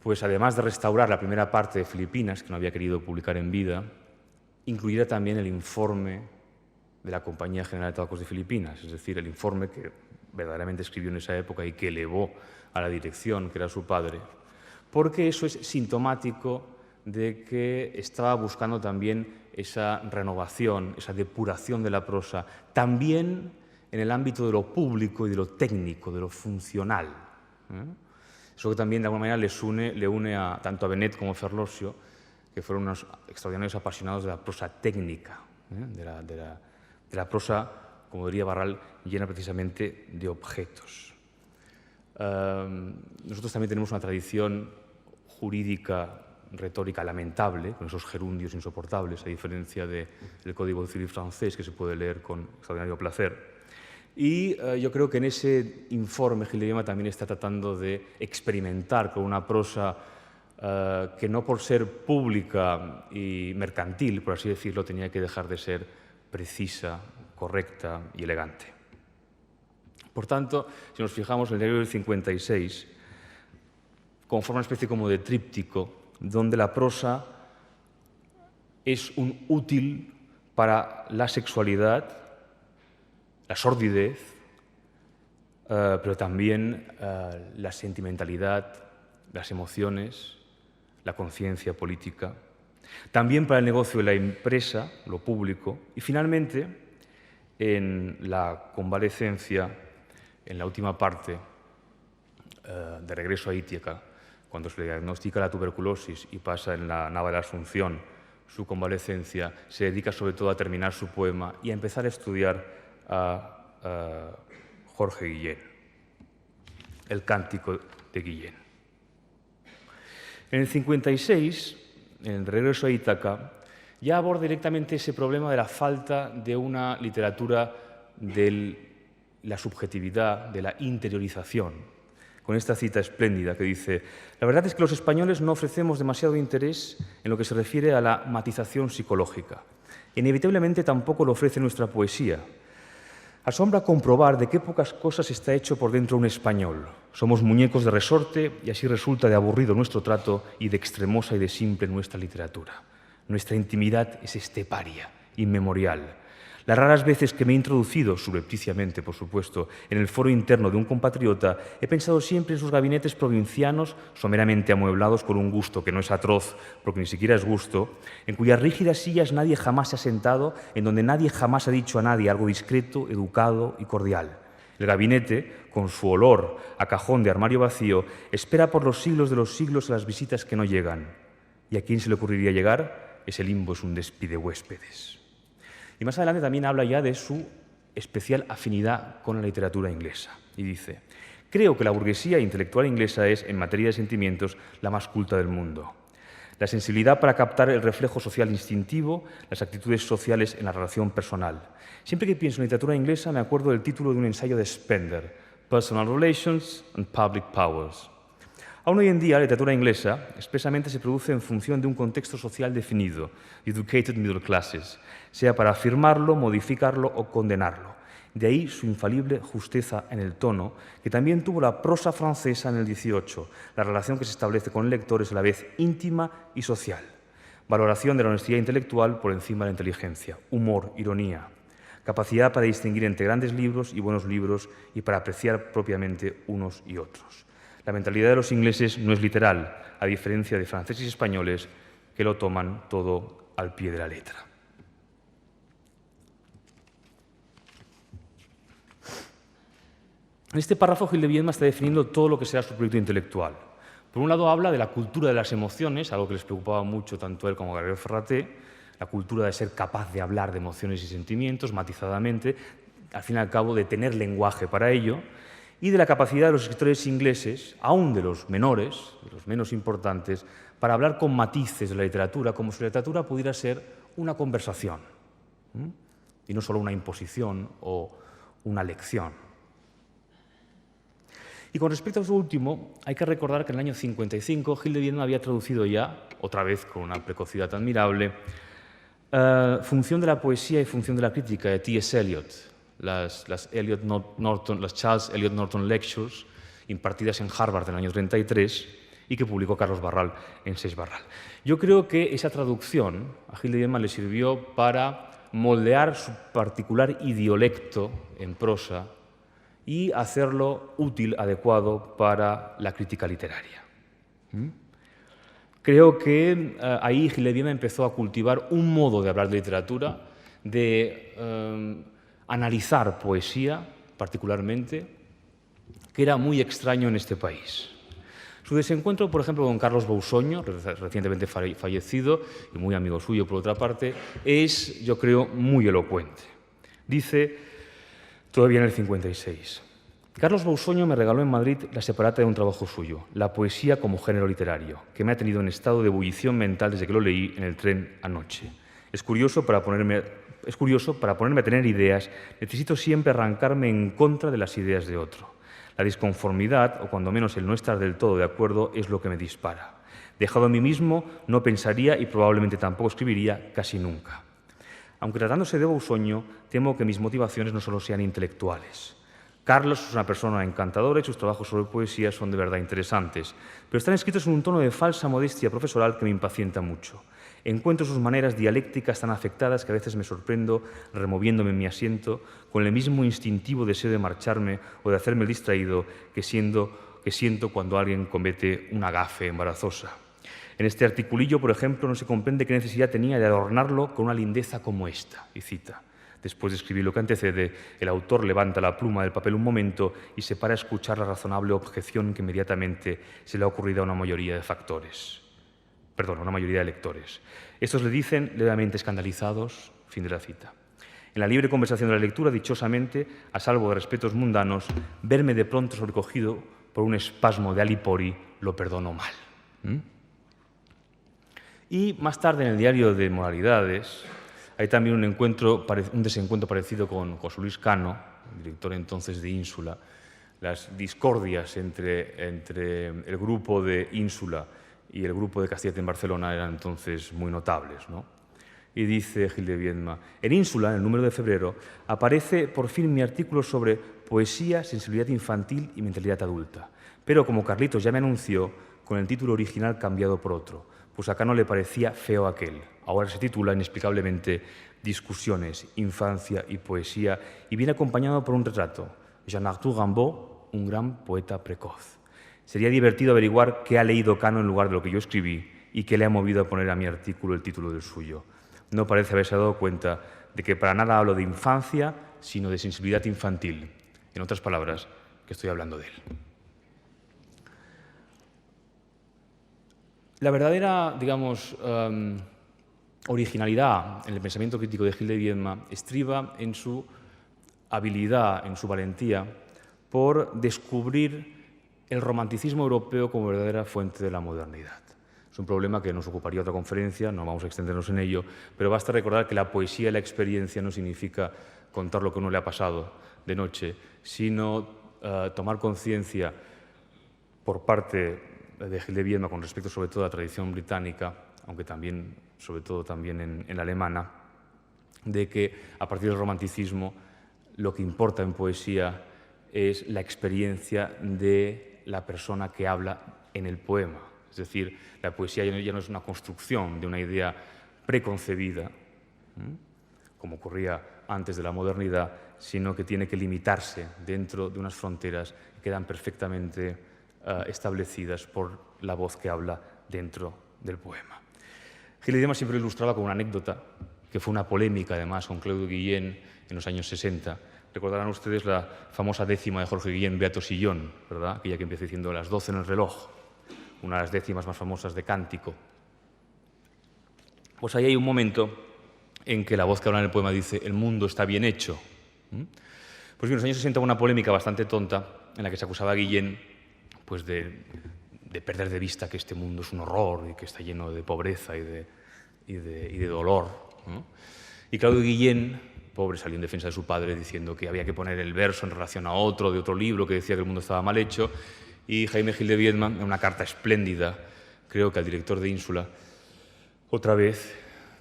pues además de restaurar la primera parte de Filipinas, que no había querido publicar en vida, incluyera también el informe de la Compañía General de Tabacos de Filipinas, es decir, el informe que verdaderamente escribió en esa época y que elevó a la dirección, que era su padre, porque eso es sintomático de que estaba buscando también esa renovación, esa depuración de la prosa, también en el ámbito de lo público y de lo técnico, de lo funcional. Eso que también de alguna manera le une tanto a Benet como a Ferlosio, que fueron unos extraordinarios apasionados de la prosa técnica, de la prosa, como diría Barral, llena precisamente de objetos. Nosotros también tenemos una tradición jurídica, retórica lamentable, con esos gerundios insoportables, a diferencia del Código civil francés, que se puede leer con extraordinario placer. Y yo creo que en ese informe Gil de Viedma también está tratando de experimentar con una prosa que no por ser pública y mercantil, por así decirlo, tenía que dejar de ser precisa, correcta y elegante. Por tanto, si nos fijamos en el Diario del 56, conforma una especie como de tríptico, donde la prosa es un útil para la sexualidad, la sordidez, pero también la sentimentalidad, las emociones, la conciencia política, también para el negocio de la empresa, lo público, y finalmente, en la convalecencia, en la última parte, de regreso a Ítaca, cuando se le diagnostica la tuberculosis y pasa en la nave de la Asunción su convalecencia, se dedica sobre todo a terminar su poema y a empezar a estudiar a Jorge Guillén. el Cántico de Guillén. En el 56, en el regreso a Ítaca, ya aborda directamente ese problema de la falta de una literatura de la subjetividad, de la interiorización, con esta cita espléndida que dice: «La verdad es que los españoles no ofrecemos demasiado interés en lo que se refiere a la matización psicológica. Inevitablemente tampoco lo ofrece nuestra poesía. Asombra comprobar de qué pocas cosas está hecho por dentro un español. Somos muñecos de resorte y así resulta de aburrido nuestro trato y de extremosa y de simple nuestra literatura. Nuestra intimidad es esteparia, inmemorial. Las raras veces que me he introducido, subrepticiamente por supuesto, en el foro interno de un compatriota, he pensado siempre en sus gabinetes provincianos, someramente amueblados con un gusto que no es atroz, porque ni siquiera es gusto, en cuyas rígidas sillas nadie jamás se ha sentado, en donde nadie jamás ha dicho a nadie algo discreto, educado y cordial. El gabinete, con su olor a cajón de armario vacío, espera por los siglos de los siglos a las visitas que no llegan. ¿Y a quién se le ocurriría llegar? Ese limbo es un despide huéspedes». Y más adelante también habla ya de su especial afinidad con la literatura inglesa. Y dice: «Creo que la burguesía intelectual inglesa es, en materia de sentimientos, la más culta del mundo. La sensibilidad para captar el reflejo social instintivo, las actitudes sociales en la relación personal. Siempre que pienso en literatura inglesa me acuerdo del título de un ensayo de Spender, Personal Relations and Public Powers». Aún hoy en día, la literatura inglesa expresamente se produce en función de un contexto social definido, educated middle classes, sea para afirmarlo, modificarlo o condenarlo. De ahí su infalible justeza en el tono, que también tuvo la prosa francesa en el 18, la relación que se establece con el lector es a la vez íntima y social. Valoración de la honestidad intelectual por encima de la inteligencia, humor, ironía, capacidad para distinguir entre grandes libros y buenos libros y para apreciar propiamente unos y otros. La mentalidad de los ingleses no es literal, a diferencia de franceses y españoles que lo toman todo al pie de la letra. En este párrafo, Gil de Viedma está definiendo todo lo que será su proyecto intelectual. Por un lado, habla de la cultura de las emociones, algo que les preocupaba mucho tanto a él como a Gabriel Ferraté, la cultura de ser capaz de hablar de emociones y sentimientos matizadamente, al fin y al cabo de tener lenguaje para ello, y de la capacidad de los escritores ingleses, aún de los menores, de los menos importantes, para hablar con matices de la literatura, como si la literatura pudiera ser una conversación, y no solo una imposición o una lección. Y con respecto a eso último, hay que recordar que en el año 55 Gil de Viedma había traducido ya, otra vez con una precocidad admirable, Función de la poesía y función de la crítica de T.S. Eliot, las Charles Eliot Norton Lectures, impartidas en Harvard en el año 33 y que publicó Carlos Barral en Seix Barral. Yo creo que esa traducción a Gil de Viedma le sirvió para moldear su particular idiolecto en prosa y hacerlo útil, adecuado para la crítica literaria. Creo que ahí Gil de Viedma empezó a cultivar un modo de hablar de literatura, de analizar poesía, particularmente, que era muy extraño en este país. Su desencuentro, por ejemplo, con Carlos Bousoño, recientemente fallecido y muy amigo suyo por otra parte, es, yo creo, muy elocuente. Dice, todavía en el 56, Carlos Bousoño me regaló en Madrid la separata de un trabajo suyo, La poesía como género literario, que me ha tenido en estado de ebullición mental desde que lo leí en el tren anoche. Es curioso, para ponerme a tener ideas, necesito siempre arrancarme en contra de las ideas de otro. La disconformidad, o cuando menos el no estar del todo de acuerdo, es lo que me dispara. Dejado a mí mismo, no pensaría y probablemente tampoco escribiría casi nunca. Aunque tratándose de Bousoño, temo que mis motivaciones no solo sean intelectuales. Carlos es una persona encantadora y sus trabajos sobre poesía son de verdad interesantes, pero están escritos en un tono de falsa modestia profesoral que me impacienta mucho. Encuentro sus maneras dialécticas tan afectadas que a veces me sorprendo removiéndome en mi asiento con el mismo instintivo deseo de marcharme o de hacerme el distraído que siento cuando alguien comete una gafe embarazosa. En este articulillo, por ejemplo, no se comprende qué necesidad tenía de adornarlo con una lindeza como esta, y cita. Después de escribir lo que antecede, el autor levanta la pluma del papel un momento y se para a escuchar la razonable objeción que inmediatamente se le ha ocurrido a una mayoría de una mayoría de lectores. Estos le dicen, levemente escandalizados, fin de la cita. En la libre conversación de la lectura, dichosamente, a salvo de respetos mundanos, verme de pronto sobrecogido por un espasmo de alipori, lo perdono mal. Y más tarde, en el diario de Moralidades, hay también un desencuentro parecido con José Luis Cano, director entonces de Ínsula. Las discordias entre el grupo de Ínsula y el grupo de Castilla en Barcelona eran entonces muy notables, ¿no? Y dice Gil de Viedma: en Ínsula, en el número de febrero, aparece por fin mi artículo sobre poesía, sensibilidad infantil y mentalidad adulta. Pero como Carlitos ya me anunció, con el título original cambiado por otro, pues a Cano le parecía feo aquel. Ahora se titula inexplicablemente Discusiones, infancia y poesía, y viene acompañado por un retrato. Jean-Arthur Rimbaud, un gran poeta precoz. Sería divertido averiguar qué ha leído Cano en lugar de lo que yo escribí y qué le ha movido a poner a mi artículo el título del suyo. No parece haberse dado cuenta de que para nada hablo de infancia, sino de sensibilidad infantil. En otras palabras, que estoy hablando de él. La verdadera, digamos, originalidad en el pensamiento crítico de Gil de Viedma estriba en su habilidad, en su valentía, por descubrir el romanticismo europeo como verdadera fuente de la modernidad. Es un problema que nos ocuparía otra conferencia, no vamos a extendernos en ello, pero basta recordar que la poesía y la experiencia no significa contar lo que a uno le ha pasado de noche, sino tomar conciencia por parte de Gil de Viedma con respecto sobre todo a la tradición británica, aunque también, sobre todo también en la alemana, de que a partir del romanticismo lo que importa en poesía es la experiencia de la persona que habla en el poema. Es decir, la poesía ya no es una construcción de una idea preconcebida, como ocurría antes de la modernidad, sino que tiene que limitarse dentro de unas fronteras que quedan perfectamente establecidas por la voz que habla dentro del poema. Gil de Viedma siempre lo ilustraba con una anécdota, que fue una polémica además con Claudio Guillén en los años 60. Recordarán ustedes la famosa décima de Jorge Guillén, Beato Sillón, ¿verdad? Aquella que empieza diciendo las 12 en el reloj, una de las décimas más famosas de Cántico. Pues ahí hay un momento en que la voz que habla en el poema dice «el mundo está bien hecho». Pues bien, en los años 60 hubo una polémica bastante tonta en la que se acusaba a Guillén pues, de perder de vista que este mundo es un horror y que está lleno de pobreza y de dolor, ¿no? Y Claudio Guillén, pobre, salió en defensa de su padre diciendo que había que poner el verso en relación a otro, de otro libro que decía que el mundo estaba mal hecho, y Jaime Gil de Viedma, en una carta espléndida, creo que al director de Ínsula, otra vez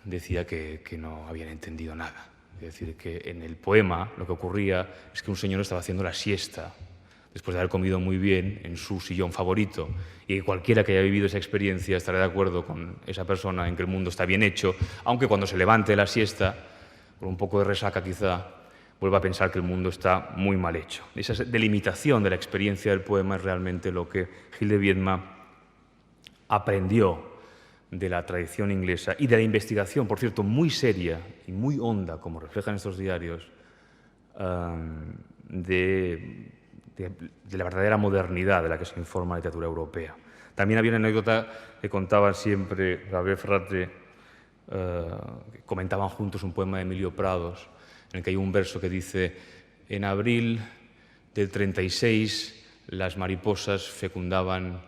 decía que no habían entendido nada. Es decir, que en el poema lo que ocurría es que un señor estaba haciendo la siesta después de haber comido muy bien en su sillón favorito, y que cualquiera que haya vivido esa experiencia estará de acuerdo con esa persona en que el mundo está bien hecho, aunque cuando se levante de la siesta, con un poco de resaca quizá, vuelva a pensar que el mundo está muy mal hecho. Esa delimitación de la experiencia del poema es realmente lo que Gil de Viedma aprendió de la tradición inglesa y de la investigación, por cierto, muy seria y muy honda, como reflejan estos diarios, de la verdadera modernidad de la que se informa la literatura europea. También había una anécdota que contaban siempre Gabriel Ferrate, que comentaban juntos un poema de Emilio Prados, en el que hay un verso que dice: en abril del 36 las mariposas fecundaban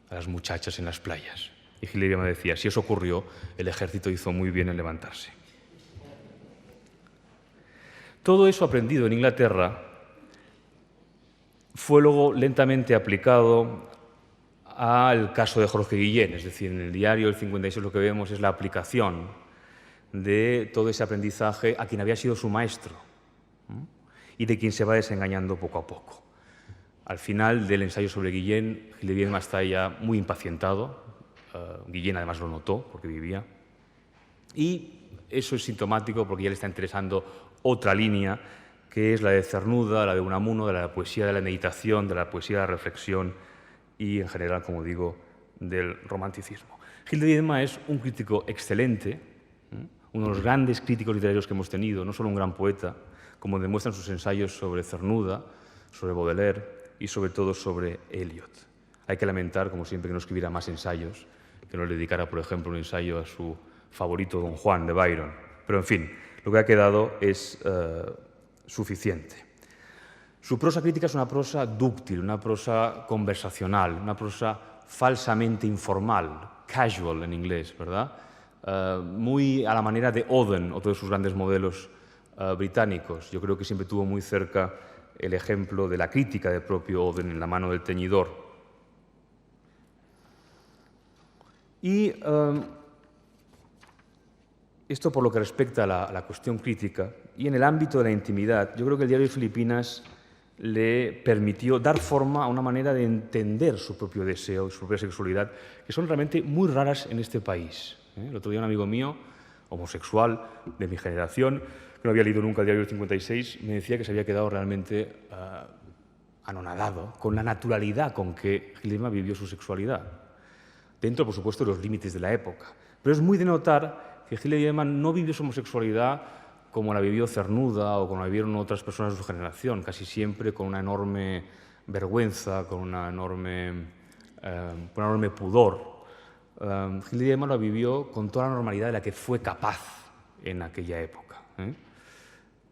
a las muchachas en las playas. Y Gil de Viedma decía, si eso ocurrió, el ejército hizo muy bien en levantarse. Todo eso aprendido en Inglaterra fue luego lentamente aplicado al caso de Jorge Guillén. Es decir, en el diario El 56 lo que vemos es la aplicación de todo ese aprendizaje a quien había sido su maestro, ¿no? Y de quien se va desengañando poco a poco. Al final del ensayo sobre Guillén, Gil de Viedma está ya muy impacientado. Guillén además lo notó porque vivía. Y eso es sintomático porque ya le está interesando otra línea, que es la de Cernuda, la de Unamuno, de la poesía de la meditación, de la poesía de la reflexión y, en general, como digo, del romanticismo. Gil de Viedma es un crítico excelente, uno de los grandes críticos literarios que hemos tenido, no solo un gran poeta, como demuestran sus ensayos sobre Cernuda, sobre Baudelaire y, sobre todo, sobre Eliot. Hay que lamentar, como siempre, que no escribiera más ensayos, que no le dedicara, por ejemplo, un ensayo a su favorito Don Juan de Byron. Pero, en fin, lo que ha quedado es suficiente. Su prosa crítica es una prosa dúctil, una prosa conversacional, una prosa falsamente informal, casual en inglés, ¿verdad? Muy a la manera de Auden, otro de sus grandes modelos británicos. Yo creo que siempre tuvo muy cerca el ejemplo de la crítica del propio Auden en La mano del teñidor. Y esto por lo que respecta a la cuestión crítica. Y en el ámbito de la intimidad, yo creo que el Diario de Filipinas le permitió dar forma a una manera de entender su propio deseo y su propia sexualidad, que son realmente muy raras en este país. El otro día un amigo mío, homosexual, de mi generación, que no había leído nunca el Diario del 56, me decía que se había quedado realmente anonadado con la naturalidad con que Gil Liedma vivió su sexualidad, dentro, por supuesto, de los límites de la época. Pero es muy de notar que Gil Liedma no vivió su homosexualidad como la vivió Cernuda o como la vivieron otras personas de su generación, casi siempre con una enorme vergüenza, con un enorme pudor. Gil Liedma lo vivió con toda la normalidad de la que fue capaz en aquella época.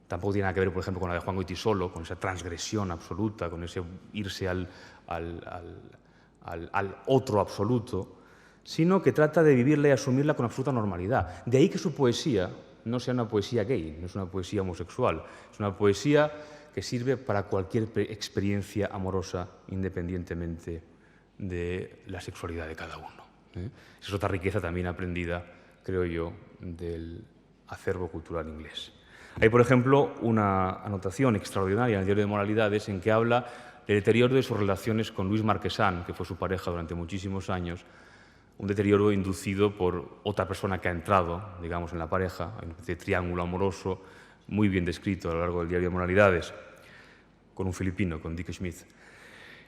Tampoco tiene nada que ver, por ejemplo, con la de Juan Goytisolo, con esa transgresión absoluta, con ese irse al otro absoluto, sino que trata de vivirla y asumirla con absoluta normalidad. De ahí que su poesía no sea una poesía gay, no es una poesía homosexual, es una poesía que sirve para cualquier experiencia amorosa, independientemente de la sexualidad de cada uno. Esa es otra riqueza también aprendida, creo yo, del acervo cultural inglés. Hay, por ejemplo, una anotación extraordinaria en el Diario de Moralidades en que habla del deterioro de sus relaciones con Luis Marquesán, que fue su pareja durante muchísimos años, un deterioro inducido por otra persona que ha entrado, digamos, en la pareja, en un triángulo amoroso muy bien descrito a lo largo del Diario de Moralidades, con un filipino, con Dick Schmidt.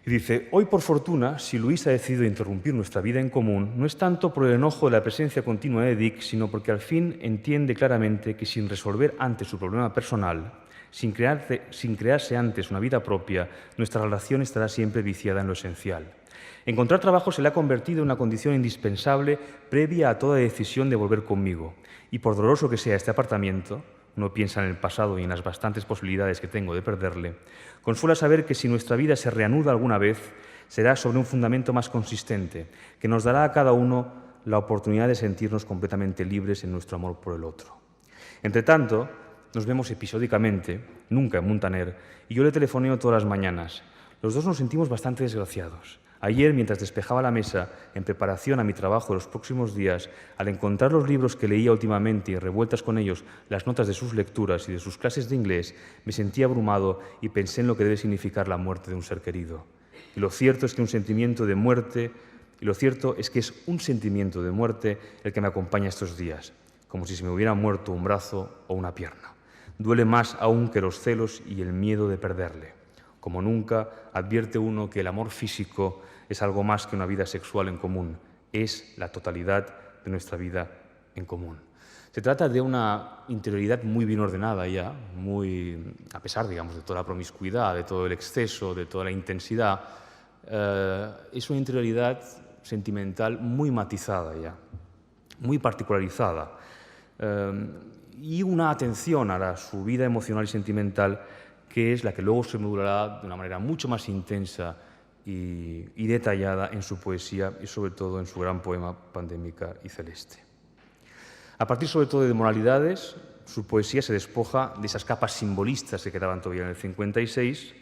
Y dice, hoy por fortuna, si Luis ha decidido interrumpir nuestra vida en común, no es tanto por el enojo de la presencia continua de Dick, sino porque al fin entiende claramente que sin resolver antes su problema personal, sin crearse antes una vida propia, nuestra relación estará siempre viciada en lo esencial. Encontrar trabajo se le ha convertido en una condición indispensable previa a toda decisión de volver conmigo. Y por doloroso que sea este apartamiento, uno piensa en el pasado y en las bastantes posibilidades que tengo de perderle, consuela saber que si nuestra vida se reanuda alguna vez, será sobre un fundamento más consistente, que nos dará a cada uno la oportunidad de sentirnos completamente libres en nuestro amor por el otro. Entretanto, nos vemos episódicamente, nunca en Muntaner, y yo le telefoneo todas las mañanas. Los dos nos sentimos bastante desgraciados. Ayer, mientras despejaba la mesa, en preparación a mi trabajo de los próximos días, al encontrar los libros que leía últimamente y revueltas con ellos las notas de sus lecturas y de sus clases de inglés, me sentí abrumado y pensé en lo que debe significar la muerte de un ser querido. Y lo cierto es que es un sentimiento de muerte el que me acompaña estos días, como si se me hubiera muerto un brazo o una pierna. Duele más aún que los celos y el miedo de perderle. Como nunca, advierte uno que el amor físico es algo más que una vida sexual en común, es la totalidad de nuestra vida en común. Se trata de una interioridad muy bien ordenada ya, a pesar, digamos, de toda la promiscuidad, de todo el exceso, de toda la intensidad, es una interioridad sentimental muy matizada ya, muy particularizada, y una atención a su vida emocional y sentimental que es la que luego se modulará de una manera mucho más intensa y detallada en su poesía y sobre todo en su gran poema Pandémica y Celeste. A partir sobre todo de Moralidades, su poesía se despoja de esas capas simbolistas que quedaban todavía en el 56,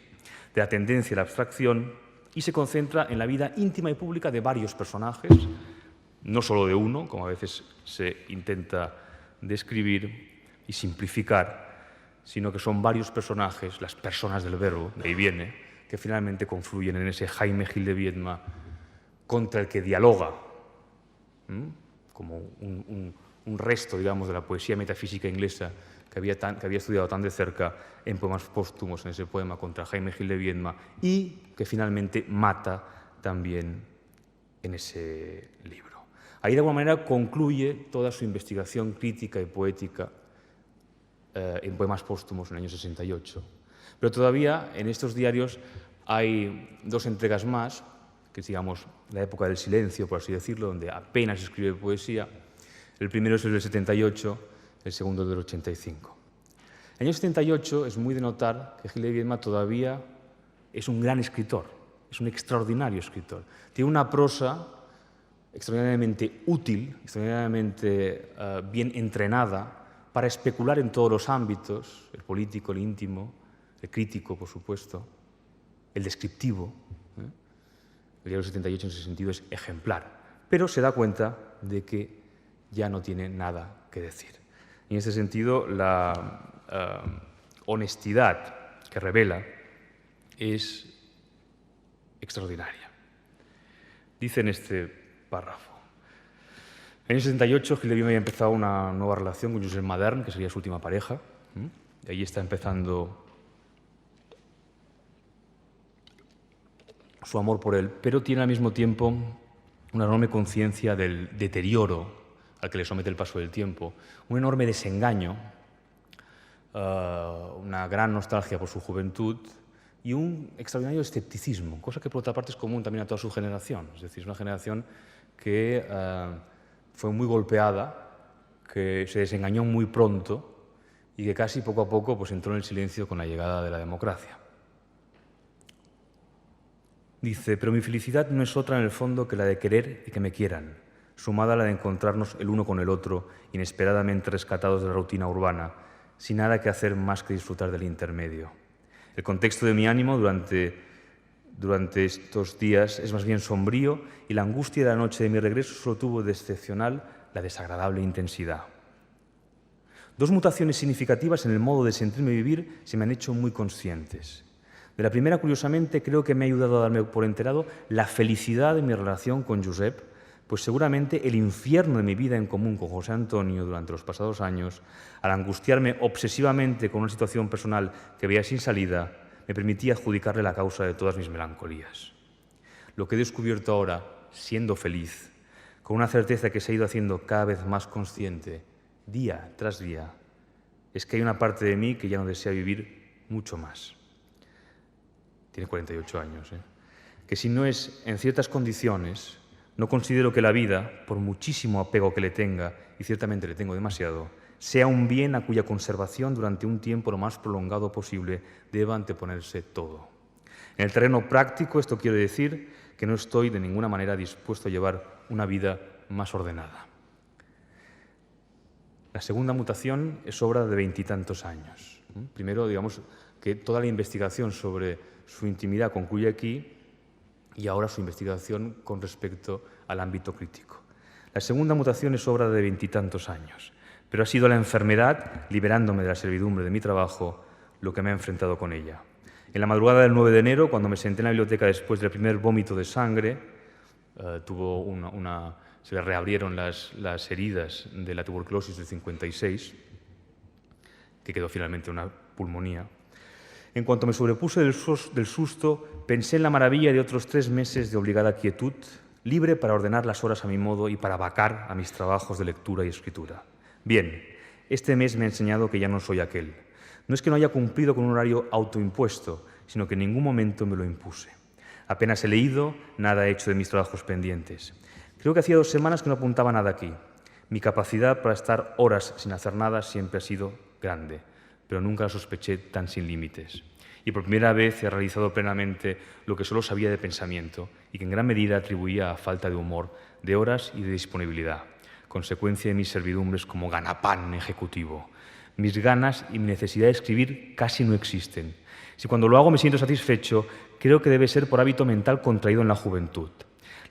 de la tendencia a la abstracción y se concentra en la vida íntima y pública de varios personajes, no solo de uno, como a veces se intenta describir y simplificar, sino que son varios personajes, las personas del verbo, de ahí viene, que finalmente confluyen en ese Jaime Gil de Viedma contra el que dialoga, como un resto, digamos, de la poesía metafísica inglesa que había estudiado tan de cerca en poemas póstumos, en ese poema contra Jaime Gil de Viedma, y que finalmente mata también en ese libro. Ahí, de alguna manera, concluye toda su investigación crítica y poética en poemas póstumos en el año 68. Pero todavía en estos diarios hay dos entregas más, que es, digamos, la época del silencio, por así decirlo, donde apenas escribe poesía. El primero es el del 78, el segundo del 85. En el año 78 es muy de notar que Gil de Viedma todavía es un gran escritor, es un extraordinario escritor. Tiene una prosa extraordinariamente útil, extraordinariamente bien entrenada para especular en todos los ámbitos, el político, el íntimo, el crítico, por supuesto, el descriptivo. El diario 78 en ese sentido es ejemplar, pero se da cuenta de que ya no tiene nada que decir. En ese sentido, la honestidad que revela es extraordinaria. Dice en este párrafo: en el 78 Gil de Biem había empezado una nueva relación con Josep Madern, que sería su última pareja, y ahí está empezando su amor por él, pero tiene al mismo tiempo una enorme conciencia del deterioro al que le somete el paso del tiempo, un enorme desengaño, una gran nostalgia por su juventud y un extraordinario escepticismo, cosa que por otra parte es común también a toda su generación. Es decir, es una generación que fue muy golpeada, que se desengañó muy pronto y que casi poco a poco pues, entró en el silencio con la llegada de la democracia. Dice: pero mi felicidad no es otra en el fondo que la de querer y que me quieran, sumada a la de encontrarnos el uno con el otro, inesperadamente rescatados de la rutina urbana, sin nada que hacer más que disfrutar del intermedio. El contexto de mi ánimo durante estos días es más bien sombrío y la angustia de la noche de mi regreso solo tuvo de excepcional la desagradable intensidad. Dos mutaciones significativas en el modo de sentirme vivir se me han hecho muy conscientes. De la primera, curiosamente, creo que me ha ayudado a darme por enterado la felicidad de mi relación con Josep, pues seguramente el infierno de mi vida en común con José Antonio durante los pasados años, al angustiarme obsesivamente con una situación personal que veía sin salida, me permitía adjudicarle la causa de todas mis melancolías. Lo que he descubierto ahora, siendo feliz, con una certeza que se ha ido haciendo cada vez más consciente, día tras día, es que hay una parte de mí que ya no desea vivir mucho más. Tiene 48 años, que si no es en ciertas condiciones, no considero que la vida, por muchísimo apego que le tenga, y ciertamente le tengo demasiado, sea un bien a cuya conservación durante un tiempo lo más prolongado posible deba anteponerse todo. En el terreno práctico, esto quiere decir que no estoy de ninguna manera dispuesto a llevar una vida más ordenada. La segunda mutación es obra de 20 y tantos años. Primero, digamos que toda la investigación sobre su intimidad concluye aquí y ahora su investigación con respecto al ámbito crítico. La segunda mutación es obra de 20 y tantos años, pero ha sido la enfermedad, liberándome de la servidumbre de mi trabajo, lo que me ha enfrentado con ella. En la madrugada del 9 de enero, cuando me senté en la biblioteca después del primer vómito de sangre, se le reabrieron las heridas de la tuberculosis del 56, que quedó finalmente una pulmonía. En cuanto me sobrepuse del susto, pensé en la maravilla de otros 3 meses de obligada quietud, libre para ordenar las horas a mi modo y para vacar a mis trabajos de lectura y escritura. Bien, este mes me ha enseñado que ya no soy aquel. No es que no haya cumplido con un horario autoimpuesto, sino que en ningún momento me lo impuse. Apenas he leído, nada he hecho de mis trabajos pendientes. Creo que hacía 2 semanas que no apuntaba nada aquí. Mi capacidad para estar horas sin hacer nada siempre ha sido grande, pero nunca la sospeché tan sin límites. Y por primera vez he realizado plenamente lo que solo sabía de pensamiento y que en gran medida atribuía a falta de humor, de horas y de disponibilidad, consecuencia de mis servidumbres como ganapán ejecutivo. Mis ganas y mi necesidad de escribir casi no existen. Si cuando lo hago me siento satisfecho, creo que debe ser por hábito mental contraído en la juventud.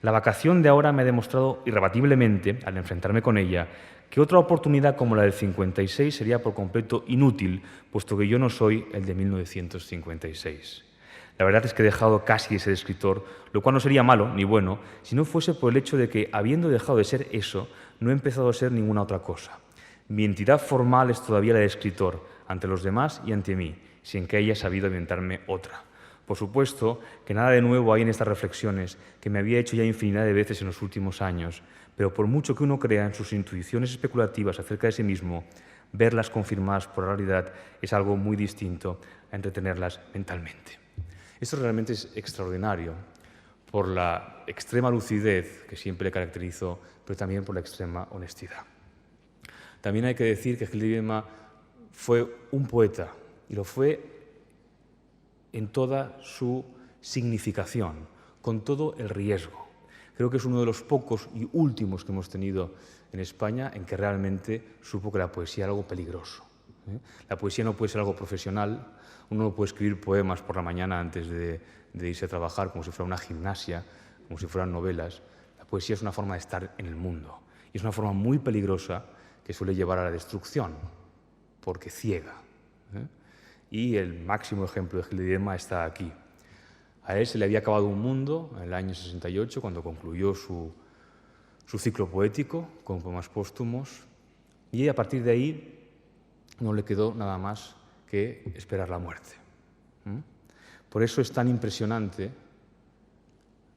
La vacación de ahora me ha demostrado irrebatiblemente, al enfrentarme con ella, que otra oportunidad como la del 56 sería por completo inútil, puesto que yo no soy el de 1956. La verdad es que he dejado casi de ser escritor, lo cual no sería malo ni bueno, si no fuese por el hecho de que, habiendo dejado de ser eso, no he empezado a ser ninguna otra cosa. Mi entidad formal es todavía la de escritor, ante los demás y ante mí, sin que haya sabido inventarme otra. Por supuesto que nada de nuevo hay en estas reflexiones, que me había hecho ya infinidad de veces en los últimos años, pero por mucho que uno crea en sus intuiciones especulativas acerca de sí mismo, verlas confirmadas por la realidad es algo muy distinto a entretenerlas mentalmente. Esto realmente es extraordinario por la extrema lucidez que siempre le caracterizó, pero también por la extrema honestidad. También hay que decir que Gil de Biem fue un poeta, y lo fue en toda su significación, con todo el riesgo. Creo que es uno de los pocos y últimos que hemos tenido en España en que realmente supo que la poesía era algo peligroso. La poesía no puede ser algo profesional, uno no puede escribir poemas por la mañana antes de irse a trabajar como si fuera una gimnasia, como si fueran novelas. La poesía es una forma de estar en el mundo y es una forma muy peligrosa que suele llevar a la destrucción, porque ciega. Y el máximo ejemplo de Gil de Viedma está aquí. A él se le había acabado un mundo en el año 68, cuando concluyó su ciclo poético con poemas póstumos, y a partir de ahí no le quedó nada más que esperar la muerte. Por eso es tan impresionante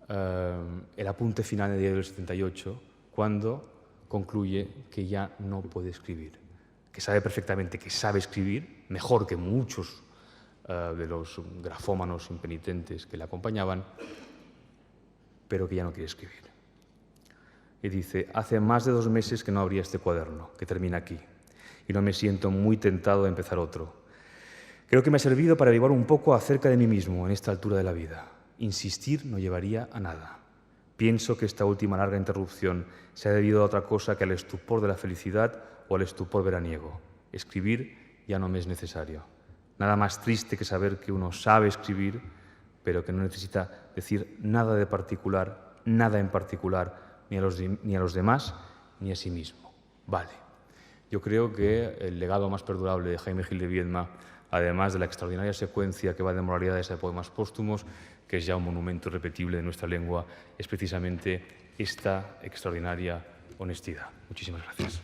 el apunte final del diario del 78, cuando concluye que ya no puede escribir, que sabe perfectamente que sabe escribir, mejor que muchos de los grafómanos impenitentes que le acompañaban, pero que ya no quiere escribir. Y dice: hace más de 2 meses que no abría este cuaderno, que termina aquí, y no me siento muy tentado de empezar otro. Creo que me ha servido para averiguar un poco acerca de mí mismo en esta altura de la vida. Insistir no llevaría a nada. Pienso que esta última larga interrupción se ha debido a otra cosa que al estupor de la felicidad o al estupor veraniego. Escribir ya no me es necesario. Nada más triste que saber que uno sabe escribir, pero que no necesita decir nada de particular, nada en particular, ni a los demás, ni a sí mismo. Vale. Yo creo que el legado más perdurable de Jaime Gil de Viedma, además de la extraordinaria secuencia que va de moralidades a poemas póstumos, que es ya un monumento irrepetible de nuestra lengua, es precisamente esta extraordinaria honestidad. Muchísimas gracias.